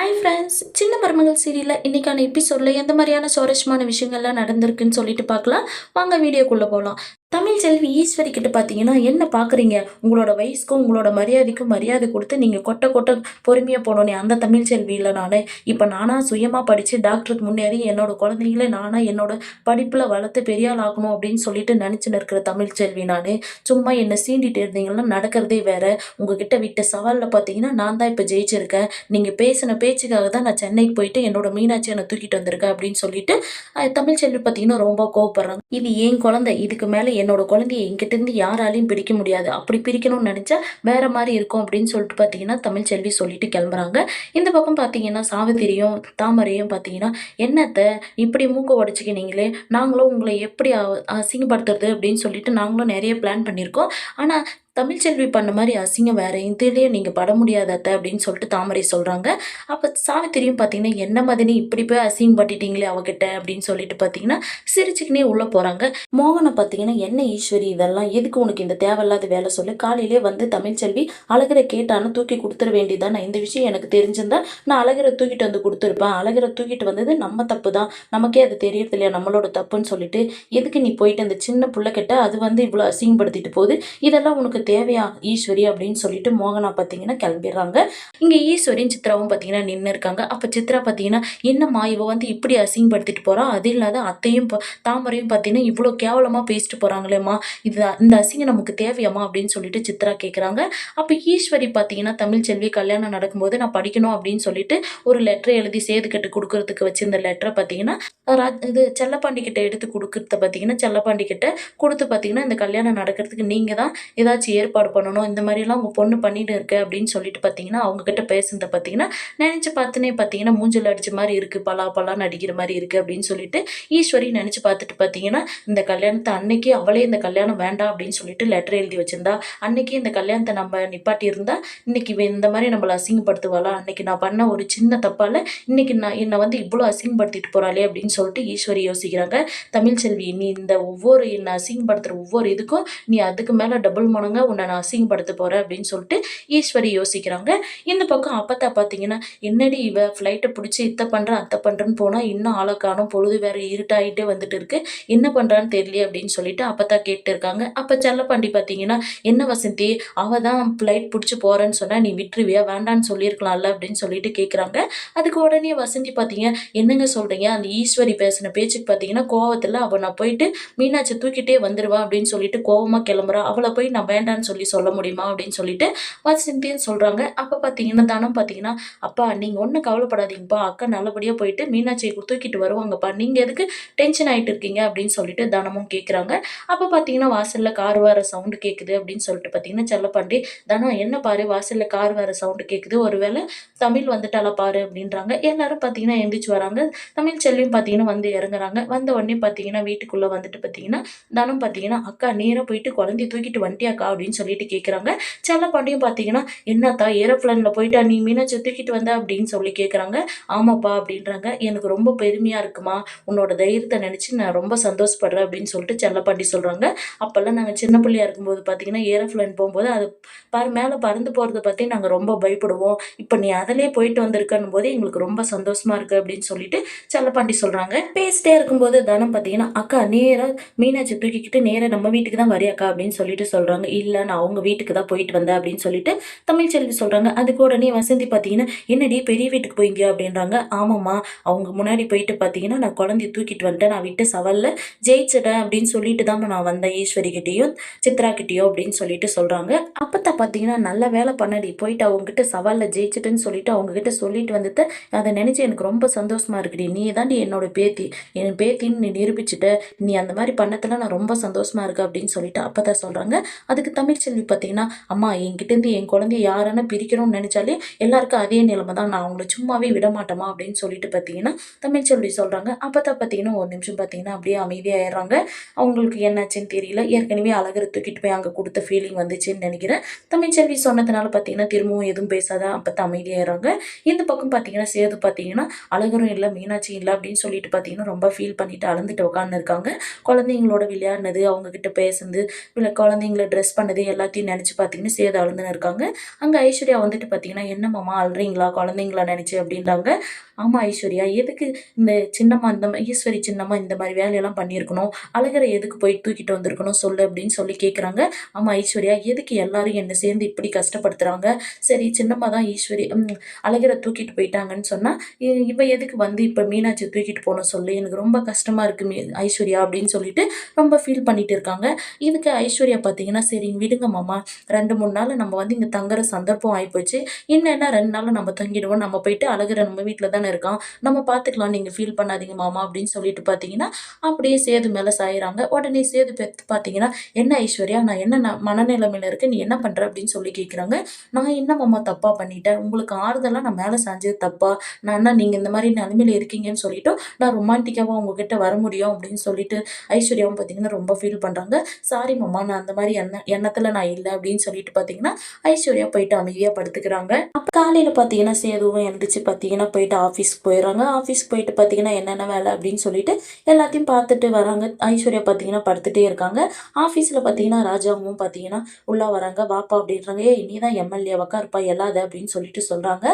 Hi friends, சின்ன மருமகள் சீரியலில் இன்றைக்கான எபிசோடில் எந்த மாதிரியான சுவாரஸ்யமான விஷயங்கள்லாம் நடந்திருக்குன்னு சொல்லிட்டு பார்க்கலாம். வாங்க வீடியோக்குள்ளே போகலாம். தமிழ் செல்வி ஈஸ்வரி கிட்ட பார்த்தீங்கன்னா, என்ன பார்க்குறீங்க, உங்களோட வயசுக்கும் உங்களோட மரியாதைக்கும் மரியாதை கொடுத்து நீங்கள் கொட்ட கொட்ட பொறுமையாக போனோன்னே அந்த தமிழ் செல்வி இல்லை நான். இப்போ நானாக சுயமாக படித்து டாக்டருக்கு முன்னேறி என்னோட குழந்தைங்களே நானாக என்னோட படிப்பில் வளர்த்து பெரியாள் ஆகணும் அப்படின்னு சொல்லிட்டு நினச்சின்னு இருக்கிற தமிழ் செல்வி நான். சும்மா என்னை சீண்டிட்டு இருந்தீங்கன்னா நடக்கிறதே வேற. உங்ககிட்ட விட்ட சவாலில் பார்த்தீங்கன்னா நான் தான் இப்போ ஜெயிச்சிருக்கேன். நீங்கள் பேசின பேச்சுக்காக தான் நான் சென்னைக்கு போயிட்டு என்னோட மீனாட்சி என்னை தூக்கிட்டு வந்திருக்கேன் அப்படின்னு சொல்லிட்டு தமிழ்ச்செல்வி பார்த்தீங்கன்னா ரொம்ப கோவப்படுறாங்க. இது என் குழந்தை, இதுக்கு மேலே என்னோட குழந்தைய என்கிட்டேருந்து யாராலையும் பிரிக்க முடியாது. அப்படி பிரிக்கணும்னு நினச்சா வேற மாதிரி இருக்கும் அப்படின்னு சொல்லிட்டு பார்த்தீங்கன்னா தமிழ்ச்செல்வி சொல்லிட்டு கிளம்புறாங்க. இந்த பக்கம் பார்த்தீங்கன்னா சாவித்திரியும் தாமரையும் பார்த்தீங்கன்னா, என்னத்த இப்படி மூக்க உடச்சிக்கினீங்களே, நாங்களும் உங்களை எப்படி அசிங்கப்படுத்துறது அப்படின்னு சொல்லிட்டு நாங்களும் நிறைய பிளான் பண்ணியிருக்கோம். ஆனால் தமிழ்ச்செல்வி பண்ண மாதிரி அசிங்கம் வேற இதுலேயே நீங்கள் பட முடியாத அத்தை அப்படின்னு சொல்லிட்டு தாமரை சொல்கிறாங்க. அப்போ சாவித்திரியும் பார்த்தீங்கன்னா, என்ன மதினி இப்படி போய் அசிங்கப்பட்டுட்டீங்களே அவகிட்ட அப்படின்னு சொல்லிட்டு பார்த்தீங்கன்னா சிரிச்சுக்கினே உள்ளே போகிறாங்க. மோகனை பார்த்தீங்கன்னா, என்ன ஈஸ்வரி இதெல்லாம் எதுக்கு உனக்கு இந்த தேவையில்லாத வேலை சொல்லி காலையிலே வந்து தமிழ்ச்செல்வி அழகரை கேட்டான்னு தூக்கி கொடுத்துட வேண்டியதான். இந்த விஷயம் எனக்கு தெரிஞ்சிருந்தா நான் அழகரை தூக்கிட்டு வந்து கொடுத்துருப்பேன். அழகரை தூக்கிட்டு வந்தது நம்ம தப்பு தான், நமக்கே அது தெரியறது இல்லையா நம்மளோட தப்புன்னு சொல்லிட்டு எதுக்கு நீ போயிட்டு அந்த சின்ன புள்ள கிட்ட அது வந்து இவ்வளோ அசிங்கப்படுத்திட்டு போகுது, இதெல்லாம் உனக்கு தேவையா ஈஸ்வரி அப்படின்னு சொல்லிட்டு மோகனா பார்த்தீங்கன்னா கிளம்பிடுறாங்க. இங்கே ஈஸ்வரியும் சித்ராவும் பார்த்தீங்கன்னா நின்று இருக்காங்க. அப்போ சித்ரா பார்த்தீங்கன்னா, என்னம்மா இவ வந்து இப்படி அசிங்கப்படுத்திட்டு போறா, அது இல்லாத அத்தையும் தாமரையும் பார்த்தீங்கன்னா இவ்வளோ கேவலமாக பேசிட்டு போறாங்களேம்மா, இந்த அசிங்கம் நமக்கு தேவையாம்மா அப்படின்னு சொல்லிட்டு சித்ரா கேட்குறாங்க. அப்போ ஈஸ்வரி பார்த்தீங்கன்னா, தமிழ்ச்செல்வி கல்யாணம் நடக்கும்போது நான் படிக்கணும் அப்படின்னு சொல்லிட்டு ஒரு லெட்டரை எழுதி சேது கட்டு கொடுக்கறதுக்கு வச்சிருந்த லெட்டரை பார்த்தீங்கன்னா இது செல்லப்பாண்டி கிட்ட எடுத்து கொடுக்கறத பார்த்தீங்கன்னா செல்லப்பாண்டி கிட்ட கொடுத்து பார்த்தீங்கன்னா, இந்த கல்யாணம் நடக்கிறதுக்கு நீங்கள் தான் ஏதாச்சும் ஏற்பாடு பண்ணணும், இந்த மாதிரிலாம் உங்கள் பொண்ணு பண்ணிட்டு இருக்கு அப்படின்னு சொல்லிட்டு பார்த்தீங்கன்னா அவங்கக்கிட்ட பேசுனதை பார்த்தீங்கன்னா நினச்சி பார்த்துனே பார்த்தீங்கன்னா மூஞ்சில் அடிச்ச மாதிரி இருக்குது, பலான்னு நடிக்கிற மாதிரி இருக்குது அப்படின்னு சொல்லிட்டு ஈஸ்வரி நினச்சி பார்த்துட்டு பார்த்தீங்கன்னா, இந்த கல்யாணத்தை அன்னைக்கு அவளே இந்த கல்யாணம் வேண்டாம் அப்படின்னு சொல்லிட்டு லெட்டர் எழுதி வச்சிருந்தா, அன்னைக்கு இந்த கல்யாணத்தை நம்ம நிப்பாட்டி இருந்தால் இன்னைக்கு இந்த மாதிரி நம்மளை அசிங்கப்படுத்துவாளா, அன்னைக்கு நான் பண்ண ஒரு சின்ன தப்பால் இன்னைக்கு நான் என்னை வந்து இவ்வளோ அசிங்கப்படுத்திட்டு போகிறாளே அப்படின்னு சொல்லிட்டு ஈஸ்வரி யோசிக்கிறாங்க. தமிழ்ச்செல்வி, நீ இந்த ஒவ்வொரு என்னை அசிங்கப்படுத்துகிற ஒவ்வொரு இதுக்கும் நீ அதுக்கு மேலே டபுள் மடங்கா உன்னை நான் அசிங்கப்படுத்த போகிறேன் அப்படின்னு சொல்லிட்டு ஈஸ்வரி யோசிக்கிறாங்க. இந்த பக்கம் அப்பத்தா பார்த்தீங்கன்னா, என்னடி இவ ஃப்ளைட்டை பிடிச்சி இத்தை பண்ணுறேன் அத்தை பண்ணுறேன்னு போனால் இன்னும் ஆளை காணும், பொழுது வேறு இருட்டாகிட்டே வந்துட்டு இருக்கு, என்ன பண்ணுறான்னு தெரியல அப்படின்னு சொல்லிட்டு அப்பத்தா கேட்டு இருக்காங்க. அப்போ செல்லப்பாண்டி பார்த்தீங்கன்னா, என்ன வசந்தி அவள் தான் ஃப்ளைட் பிடிச்சி போகிறேன்னு சொன்னால் நீ விட்டுருவியா, வேண்டான்னு சொல்லியிருக்கலாம்ல அப்படின்னு சொல்லிட்டு கேட்குறாங்க. அதுக்கு உடனே வசந்தி பார்த்தீங்க, என்னங்க சொல்கிறீங்க, அந்த ஈஸ்வரி பேசின பேச்சுக்கு பார்த்தீங்கன்னா கோவத்தில் அவள் நான் போயிட்டு மீனாட்சி தூக்கிட்டே வந்துடுவா அப்படின்னு சொல்லிட்டு கோவமாக கிளம்புறா, அவளை போய் நான் வேண்டான்னு சொல்ல முடியுமா அப்படின்னு சொல்லிட்டு வசந்தின்னு சொல்கிறாங்க. அப்போ பார்த்தீங்கன்னா தனம் பார்த்தீங்கன்னா, அப்பா நீங்கள் ஒன்றும் கவலைப்படாதீங்கப்பா, அக்கா நல்லபடியாக போயிட்டு மீனாட்சியை தூக்கிட்டு வருவாங்கப்பா, நீங்கள் எதுக்கு டென்ஷன் ஆகிட்டு இருக்கீங்க அப்படின்னு சொல்லிட்டு தனமும் கேட்குறாங்க. அப்போ பார்த்தீங்கன்னா வாசலில் கார் வர சவுண்டு கேட்குது அப்படின்னு சொல்லிட்டு பார்த்தீங்கன்னா செல்லப்பாண்டி, தனம் என்ன பாரு வாசலில் கார் வர சவுண்டு கேட்குது, ஒருவேளை தமிழ் வந்துட்டால பாரு அப்படின்றாங்க. எல்லாரும் பார்த்தீங்கன்னா எந்திரிச்சு வராங்க. தமிழ் செல்வியும் பார்த்தீங்கன்னா வந்து இறங்குறாங்க. வந்த உடனே பார்த்தீங்கன்னா வீட்டுக்குள்ளே வந்துட்டு பார்த்தீங்கன்னா தனம் பார்த்தீங்கன்னா, அக்கா நேராக போயிட்டு குழந்தைய தூக்கிட்டு வந்துட்டியாக்கா அப்படின்னு சொல்லிட்டு கேட்குறாங்க. செல்லப்பாண்டியும் பார்த்தீங்கன்னா, என்னத்தா ஏரோப்ளேனில் போயிட்டா நீ மீனாட்சி தூக்கிட்டு வந்த அப்படின்னு சொல்லி கேட்குறாங்க. ஆமாப்பா அப்படின்றாங்க. எனக்கு ரொம்ப பெருமையாக இருக்குமா, உன்னோட தைரியத்தை நினச்சி நான் ரொம்ப சந்தோஷப்படுறேன் அப்படின்னு சொல்லிட்டு செல்லப்பாண்டி சொல்கிறாங்க. அப்போல்லாம் நாங்கள் சின்ன பிள்ளையா இருக்கும்போது பார்த்தீங்கன்னா ஏரோப்ளேன் போகும்போது அது மேலே பறந்து போகிறத பற்றி நாங்கள் ரொம்ப பயப்படுவோம். இப்போ நீ அதிலே போயிட்டு வந்திருக்கன்னும் போது எங்களுக்கு ரொம்ப சந்தோஷமாக இருக்குது அப்படின்னு சொல்லிட்டு செல்லப்பாண்டி சொல்கிறாங்க. பேசிட்டே இருக்கும்போது தனம் பார்த்தீங்கன்னா, அக்கா நேராக மீனாட்சி தூக்கிக்கிட்டு நேராக நம்ம வீட்டுக்கு தான் வரியாக்கா அப்படின்னு சொல்லிட்டு சொல்கிறாங்க. இல்லை நான் அவங்க வீட்டுக்கு தான் போயிட்டு வந்தேன் அப்படின்னு சொல்லிட்டு தமிழ்ச்செல்வி சொல்கிறாங்க. அதுக்கு உடனே வசந்தி பார்த்தீங்கன்னா, என்னடி பெரிய வீட்டுக்கு போயிங்க அப்படின்றாங்க. ஆமாம்மா, அவங்க முன்னாடி போயிட்டு பார்த்தீங்கன்னா நான் குழந்தைய தூக்கிட்டு வந்துட்டேன், நான் விட்டு சவாலில் ஜெயிச்சிட்டேன் அப்படின்னு சொல்லிட்டு தான் நான் வந்தேன் ஈஸ்வரிக்கிட்டேயும் சித்ராக்கிட்டேயோ அப்படின்னு சொல்லிட்டு சொல்கிறாங்க. அப்போதான் பார்த்தீங்கன்னா நல்ல வேலை பண்ணடி, போயிட்டு அவங்ககிட்ட சவாலில் ஜெயிச்சிட்டேன்னு சொல்லிட்டு அவங்ககிட்ட சொல்லிட்டு வந்துட்டு அதை நினச்சி எனக்கு ரொம்ப சந்தோஷமாக இருக்குடி, நீ தாண்டி என்னோட பேத்தி, என் பேத்தின்னு நீ நிரூபிச்சுட்ட, நீ அந்த மாதிரி பண்ணத்தில் நான் ரொம்ப சந்தோஷமாக இருக்கேன் அப்படின்னு சொல்லிட்டு அப்போதான் சொல்கிறாங்க. அதுக்கு தமிழ்ச்செல்வி பார்த்தீங்கன்னா, அம்மா என்கிட்டேருந்து என் குழந்தைய யாரான பிரிக்கணும்னு நினச்சாலே எல்லாருக்கும் அதே நிலைமை தான், நான் அவங்கள சும்மாவே விடமாட்டோமா அப்படின்னு சொல்லிட்டு பார்த்தீங்கன்னா தமிழ்ச்செல்வி சொல்கிறாங்க. அப்போ தான் பார்த்தீங்கன்னா ஒரு நிமிஷம் பார்த்தீங்கன்னா அப்படியே அமைதியாகிடுறாங்க. அவங்களுக்கு என்னாச்சுன்னு தெரியல, ஏற்கனவே அழகரை தூக்கிட்டு போய் அங்கே கொடுத்த ஃபீலிங் வந்துச்சுன்னு நினைக்கிறேன். தமிழ்ச்செல்வி சொன்னதுனால பார்த்தீங்கன்னா திரும்பவும் எதுவும் பேசாத அப்போ தான் அமைதியாகிடுறாங்க. இந்த பக்கம் பார்த்தீங்கன்னா சேது பார்த்தீங்கன்னா அழகரும் இல்லை மீனாட்சியும் இல்லை அப்படின்னு சொல்லிட்டு பார்த்தீங்கன்னா ரொம்ப ஃபீல் பண்ணிட்டு அழுந்துட்டு உட்காந்துருக்காங்க. குழந்தைங்களோட விளையாடினது, அவங்கக்கிட்ட பேசுனது, இல்லை குழந்தைங்கள ட்ரெஸ் பண்ண பண்ணது எல்லாத்தையும் நினச்சி பார்த்தீங்கன்னா சேது அழுந்துன்னு இருக்காங்க. அங்கே ஐஸ்வர்யா வந்துட்டு பார்த்தீங்கன்னா, "என்ன மாமா அழுறீங்களா? குழந்தைங்களா நினச்சி?" அப்படின்றாங்க. "ஆமா ஐஸ்வர்யா, எதுக்கு இந்த சின்னம்மா ஈஸ்வரி சின்னம்மா இந்த மாரி வேலையெல்லாம் பண்ணியிருக்கணும்? அழுகுற எதுக்கு போய் தூக்கிட்டு வந்திருக்கணும் சொல்லு?" அப்படின்னு சொல்லி கேட்குறாங்க. "ஆமா ஐஸ்வர்யா, எதுக்கு எல்லாரும் என்ன சேர்ந்து இப்படி கஷ்டப்படுத்துறாங்க? சரி சின்னம்மா தான் அழகர தூக்கிட்டு போயிட்டாங்கன்னு சொன்னா, இவ எதுக்கு வந்து இப்ப மீனாட்சிய தூக்கிட்டு போணும் சொல்லு? எனக்கு ரொம்ப கஷ்டமா இருக்கு ஐஸ்வர்யா" அப்படின்னு சொல்லிட்டு ரொம்ப ஃபீல் பண்ணிட்டு இருக்காங்க. இதுக்கு ஐஸ்வர்யா பார்த்தீங்கன்னா, "சரி விடுங்க மாமா. 2, 3 நாள் நம்ம வந்து இங்க தங்குற சந்தர்ப்பம் ஆயிப்போச்சு. இன்னும் என்ன 2 நாள்ல நம்ம தங்கிடுவோம். நம்ம போயிட்டு அழகர நம்ம வீட்ல தானே இருக்கான். நம்ம பார்த்துக்கலாம். நீங்க ஃபீல் பண்ணாதீங்க மாமா" அப்படின்னு சொல்லிட்டு பார்த்தீங்கன்னா, அப்படியே சேது மேல சாயிறாங்க. உடனே சேது பார்த்தீங்கன்னா, "என்ன ஐஸ்வர்யா, நான் என்ன மனநிலைமையில இருக்கேன். நீ என்ன பண்ற?" அப்படின்னு சொல்லி கேட்குறாங்க. "நான் என்ன மாமா தப்பா பண்ணிட்டேன்? உங்களுக்கு ஆறுதலா நான் மேல சாஞ்சது தப்பா? நான் என்ன நீங்க இந்த மாரி நிலைமையில இருக்கீங்கன்னு சொல்லிட்டு, நான் ரொமான்டிக்காவா உங்ககிட்ட வர முடியும்?" அப்படின்னு சொல்லிட்டு ஐஸ்வர்யாவும் பார்த்தீங்கன்னா ரொம்ப ஃபீல் பண்றாங்க. "சாரி மாமா, நான் அந்த மாரி எண்ணத்துல நான் இல்ல" அப்படின்னு சொல்லிட்டு பார்த்தீங்கன்னா, ஐஸ்வர்யா போயிட்டு அமைதியா படுத்துக்கிறாங்க. அப்ப காலையில பார்த்தீங்கன்னா, சேதுவும் எந்திரிச்சு பார்த்தீங்கன்னா, போயிட்டு ஆஃபீஸ்க்கு போயிடுறாங்க. ஆஃபீஸ்க்கு போயிட்டு பார்த்தீங்கன்னா, என்னென்ன வேலை அப்படின்னு சொல்லிட்டு எல்லாத்தையும் பார்த்துட்டு வராங்க. ஐஸ்வர்யா பார்த்தீங்கன்னா படுத்துட்டே இருக்காங்க. ஆஃபீஸ்ல பார்த்தீங்கன்னா, ராஜாவும் பார்த்தீங்கன்னா உள்ள வராங்க. "வாப்பா" அப்படின்றாங்க. "ஏய் நீ தான் எம்எல்ஏ உட்காருப்பா எழாத" அப்படின்னு சொல்லிட்டு சொல்றாங்க.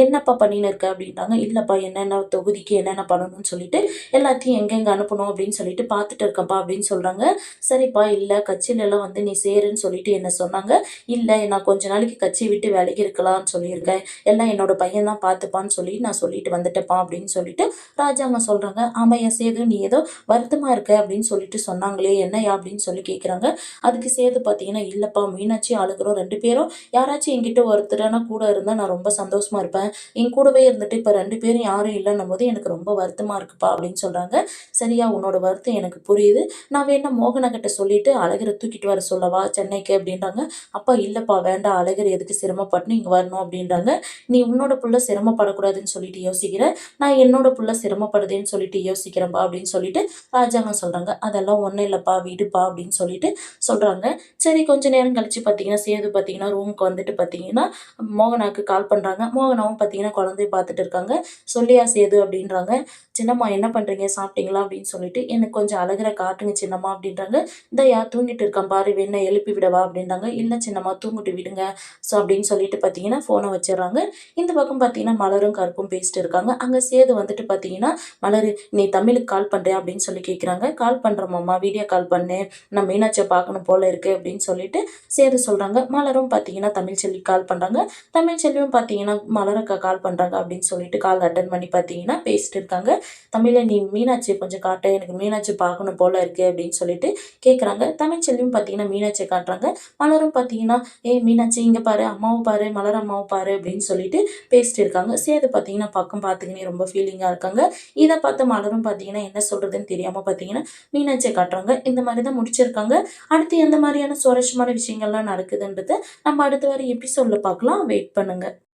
"என்னப்பா பண்ணின்னு இருக்க?" அப்படின்றாங்க. "இல்லப்பா என்னென்ன தொகுதிக்கு என்னென்ன பண்ணணும்னு சொல்லிட்டு எல்லாத்தையும் எங்கெங்க அனுப்பணும் அப்படின்னு சொல்லிட்டு பார்த்துட்டு இருக்கேன்ப்பா" அப்படின்னு சொல்றாங்க. "சரிப்பா, இல்ல கட்சிலலாம் வந்து நீ சேருன்னு சொல்லிட்டு என்ன சொன்னாங்க. இல்ல நான் கொஞ்ச நாளைக்கு கட்சிய விட்டு விலகி இருக்கலாம்னு சொல்லியிருக்கேன். எல்லாம் என்னோட பையன் தான் பார்த்துப்பான்னு சொல்லி நான் சொல்லிட்டு வந்துட்டேன்ப்பா" அப்படின்னு சொல்லிட்டு ராஜாம்மா சொல்றாங்க. "ஆமாய்யா சேது, நீ ஏதோ வருத்தமா இருக்க அப்படின்னு சொல்லிட்டு சொன்னாங்களே, என்னய்யா?" அப்படின்னு சொல்லி கேட்குறாங்க. அதுக்கு சேது பார்த்தீங்கன்னா, "இல்லப்பா மீனாட்சியும் அழுகுறோம் 2 பேரும் யாராச்சும் என்கிட்ட ஒருத்தரானா கூட இருந்தா நான் ரொம்ப சந்தோஷமா இருப்பேன். என் கூடவே இருந்துட்டு இப்ப 2 பேரும் யாரும் இல்லன்னும்போது எனக்கு ரொம்ப வருத்தமா இருக்குப்பா" அப்படின்னு சொல்றாங்க. "சரியா, உன்னோட வருத்தம் எனக்கு புரியுது. நான் வேணா மோகனகிட்ட சொல்லிட்டு அழகர தூக்கிட்டு வர சொல்லவா சென்னைக்கு?" அப்படின்றாங்க. "அப்பா இல்லப்பா வேண்டாம். அழகர் எதுக்கு சிரமப்பட்டு இங்க வரணும்?" அப்படின்றாங்க. "நீ உன்னோட புள்ள சிரமப்படக்கூடாதுன்னு சொல்லிட்டு யோசிக்கிற. நான் என்னோட புள்ள சிரமப்படுதேன்னு சொல்லிட்டு யோசிக்கிறேன்ப்பா" அப்படின்னு சொல்லிட்டு ராஜாங்க சொல்றாங்க. "அதெல்லாம் ஒண்ணும் இல்லப்பா, விடுப்பா" அப்படின்னு சொல்லிட்டு சொல்றாங்க. சரி கொஞ்ச நேரம் கழிச்சு பார்த்தீங்கன்னா, சேது பார்த்தீங்கன்னா ரூமுக்கு வந்துட்டு பார்த்தீங்கன்னா, மோகனாக்கு கால் பண்றாங்க. மோகனாவும் பார்த்தீங்கன்னா குழந்தைய பார்த்துட்டு இருக்காங்க. "சொல்லியா சேது" அப்படின்றாங்க. "சின்னம்மா என்ன பண்றீங்க? சாப்பிட்டீங்களா?" அப்படின்னு சொல்லிட்டு, "எனக்கு கொஞ்சம் அழகர காட்டுங்க சின்னம்மா" அப்படின்றாங்க. "இந்தாயா தூங்கிட்டு இருக்கான் பாரு, வேணா எழுப்பி விடவா?" அப்படின்றாங்க. "இல்ல சின்னம்மா தூங்கட்டும் விடுங்க." அப்படின்னு சொல்லிட்டு பார்த்தீங்கன்னா, ஃபோன வச்சுர்றாங்க. இந்த பக்கம் பார்த்தீங்கன்னா, மலரும் கருப்பும் பேசிட்டு இருக்காங்க. அங்க சேது வந்துட்டு பார்த்தீங்கன்னா, "மலரு நீ தமிழுக்கு கால் பண்றியா?" அப்படின்னு சொல்லி கேட்குறாங்க. "கால் பண்றேன் மாமா, வீடியோ கால் பண்ணு. நான் மீனாட்சிய பார்க்கணும் போல இருக்கு" அப்படின்னு சொல்லிட்டு சேது சொல்றாங்க. மலரும் பார்த்தீங்கன்னா, தமிழ்ச்செல்விக்கு கால் பண்றாங்க. தமிழ்ச்செல்வியும் பார்த்தீங்கன்னா, மலருக்கு கால் பண்றாங்க அப்படின்னு சொல்லிட்டு கால் அட்டெண்ட் பண்ணி பார்த்தீங்கன்னா, பேசிட்டு இருக்காங்க. "தமிழே நீ மீனாட்சிய கொஞ்சம் காட்டு. எனக்கு மீனாட்சிய பார்க்கணும் போல இருக்கு" அப்படின்னு சொல்லிட்டு கேட்குறாங்க. தமிழ்ச்செல்வியும் பார்த்தீங்கன்னா, மீனாட்சிய காட்டுறாங்க. மலரும் பார்த்தீங்கன்னா, "ஏய் மீனாட்சி இங்க பாரு, அம்மாவ பாரு, மலர் அம்மாவ பாரு" அப்படின்னு சொல்லிட்டு பேசிட்டு இருக்காங்க. சேது பார்த்தீங்கன்னா, பக்கம் பார்த்துக்கினே ரொம்ப ஃபீலிங்கா இருக்காங்க. இத பார்த்து மலரும் பார்த்தீங்கன்னா, என்ன சொல்றதுன்னு தெரியாம பார்த்தீங்கன்னா, மீனாட்சிய காட்டுறாங்க. இந்த மாரி தான் முடிச்சிருக்காங்க. அடுத்து எந்த மாரியான சுவாரஸ்யமான விஷயங்கள்லாம் நடக்குதுன்றத நம்ம அடுத்த வர எபிசோட்ல பார்க்கலாம். வெயிட் பண்ணுங்க.